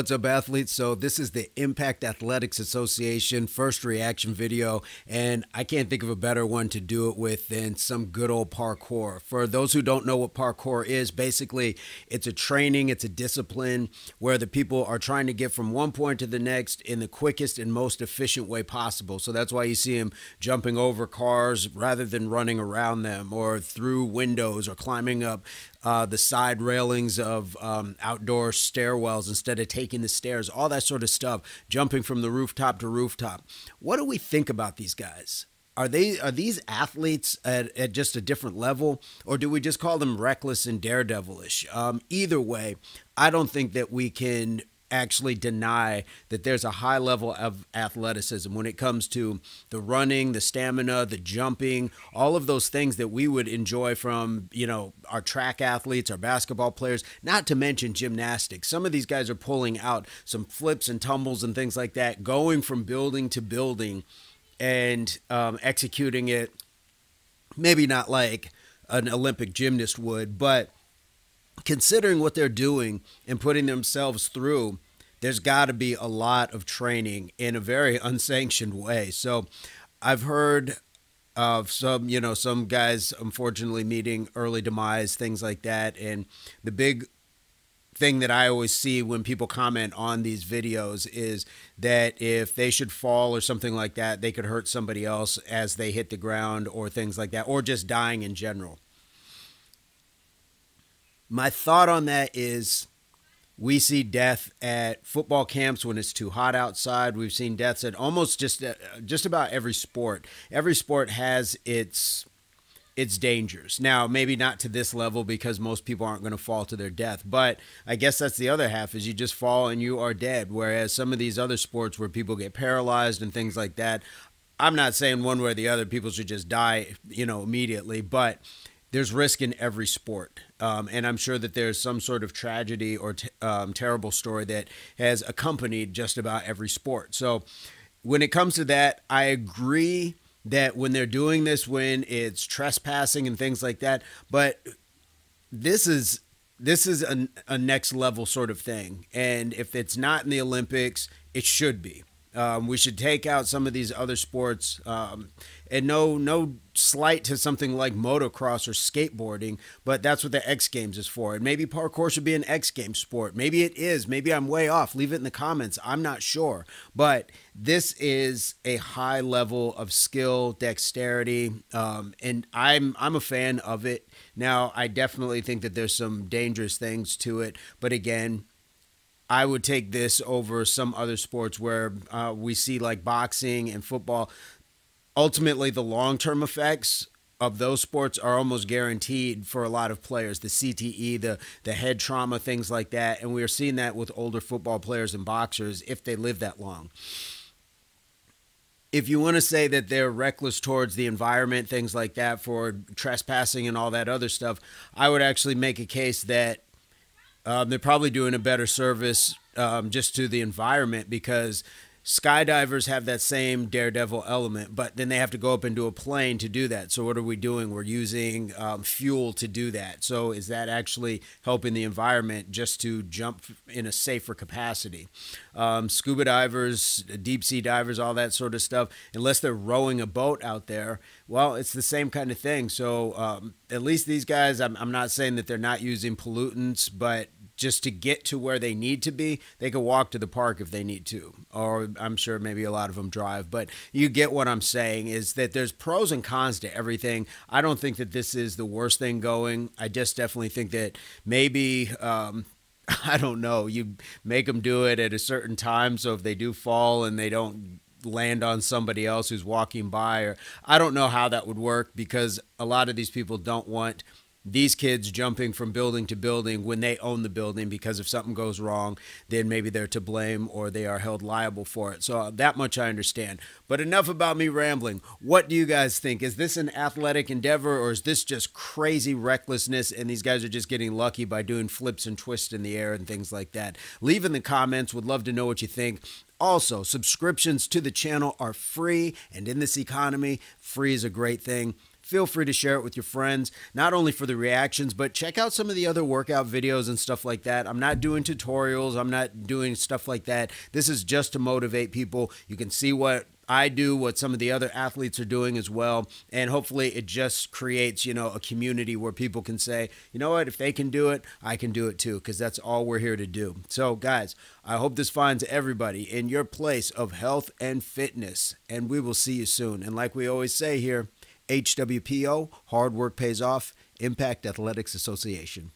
What's up, athletes? So this is the Impact Athletics Association first reaction video, and I can't think of a better one to do it with than some good old parkour. For those who don't know what parkour is, basically it's a training, it's a discipline where the people are trying to get from one point to the next in the quickest and most efficient way possible. So that's why you see them jumping over cars rather than running around them, or through windows, or climbing up the side railings of outdoor stairwells instead of taking the stairs, all that sort of stuff, jumping from the rooftop to rooftop. What do we think about these guys? Are these athletes at just a different level, or do we just call them reckless and daredevilish? Either way, I don't think that we can actually deny that there's a high level of athleticism when it comes to the running, the stamina, the jumping, all of those things that we would enjoy from, our track athletes, our basketball players, not to mention gymnastics. Some of these guys are pulling out some flips and tumbles and things like that, going from building to building and executing it, maybe not like an Olympic gymnast would, but considering what they're doing and putting themselves through, there's got to be a lot of training in a very unsanctioned way. So I've heard of some guys unfortunately meeting early demise, things like that. And the big thing that I always see when people comment on these videos is that if they should fall or something like that, they could hurt somebody else as they hit the ground, or things like that, or just dying in general. My thought on that is we see death at football camps when it's too hot outside. We've seen deaths at almost just about every sport. Every sport has its dangers. Now, maybe not to this level because most people aren't going to fall to their death. But I guess that's the other half, is you just fall and you are dead. Whereas some of these other sports where people get paralyzed and things like that, I'm not saying one way or the other people should just die, immediately, but there's risk in every sport. And I'm sure that there's some sort of tragedy or terrible story that has accompanied just about every sport. So when it comes to that, I agree that when they're doing this, when it's trespassing and things like that, but this is a next level sort of thing. And if it's not in the Olympics, it should be. We should take out some of these other sports, and no slight to something like motocross or skateboarding, but that's what the X Games is for. And maybe parkour should be an X Games sport. Maybe it is. Maybe I'm way off. Leave it in the comments. I'm not sure. But this is a high level of skill, dexterity, and I'm a fan of it. Now, I definitely think that there's some dangerous things to it, but again, I would take this over some other sports where we see, like boxing and football. Ultimately, the long-term effects of those sports are almost guaranteed for a lot of players. The CTE, the head trauma, things like that. And we are seeing that with older football players and boxers if they live that long. If you want to say that they're reckless towards the environment, things like that, for trespassing and all that other stuff, I would actually make a case that they're probably doing a better service just to the environment, because skydivers have that same daredevil element, but then they have to go up into a plane to do that. So what are we doing? We're using fuel to do that. So is that actually helping the environment just to jump in a safer capacity? Scuba divers, deep sea divers, all that sort of stuff, unless they're rowing a boat out there, well, it's the same kind of thing. So at least these guys, I'm not saying that they're not using pollutants, but just to get to where they need to be, they could walk to the park if they need to, or I'm sure maybe a lot of them drive, but you get what I'm saying, is that there's pros and cons to everything. I don't think that this is the worst thing going. I just definitely think that maybe, I don't know, you make them do it at a certain time, so if they do fall and they don't land on somebody else who's walking by, or I don't know how that would work, because a lot of these people don't want these kids jumping from building to building when they own the building, because if something goes wrong, then maybe they're to blame or they are held liable for it. So that much I understand. But enough about me rambling. What do you guys think? Is this an athletic endeavor, or is this just crazy recklessness and these guys are just getting lucky by doing flips and twists in the air and things like that? Leave in the comments. Would love to know what you think. Also, subscriptions to the channel are free, and in this economy, free is a great thing. feel free to share it with your friends, not only for the reactions, but check out some of the other workout videos and stuff like that. I'm not doing tutorials. I'm not doing stuff like that. This is just to motivate people. You can see what I do, what some of the other athletes are doing as well. And hopefully it just creates, a community where people can say, you know what, if they can do it, I can do it too, because that's all we're here to do. So guys, I hope this finds everybody in your place of health and fitness, and we will see you soon. And like we always say here, HWPO, hard work pays off, Impact Athletics Association.